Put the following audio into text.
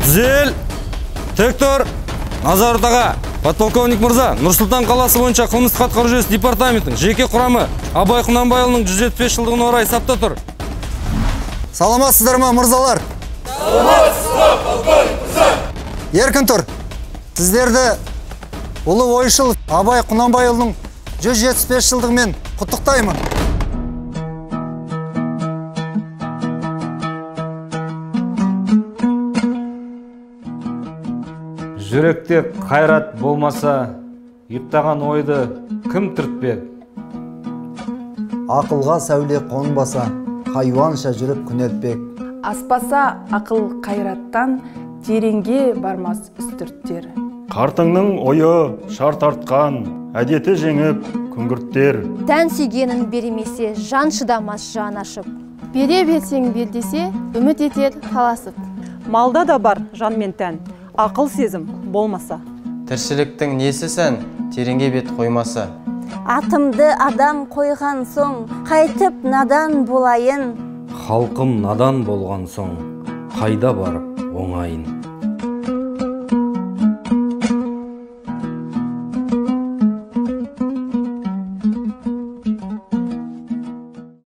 Түзел! Тек тұр! Назар ортаға! Подполковник мырза, Нұрсұлтан қаласы бойынша қылмыстық атқару жүйесі департаментінің жеке құрамы Абай Құнанбайұлының 175 жылдығына орай сапта тұр. Саламатсыздар ма, мырзалар? Саламатсыздар, полковник мырза! Еркін тұр. Сіздерді ұлы ойшыл Абай Құнанбайұлының 175 жылдығымен құттықтаймын. Жүректе қайрат болмаса, ұйықтаған ойды кім түртпек? Ақылға сәуле қонбаса, хайуанша жүріп күнелтпек. Аспаса ақыл қайраттан, тереңге бармас үстірттер. Қартыңның ойы шарт артқан, әдеті жеңіп күңгірттер. Тән сүйгенін беремесе, жан шыдамас жан ашып. Бере берсең бердесе, үміт етер таласып. Малда да бар жан мен тән, ақыл сезім болмаса. Тіршіліктің несі сән, тереңге бет қоймаса. Атымды адам қойған соң, қайтып надан болайын. Халқым надан болған соң, қайда барып оңайын.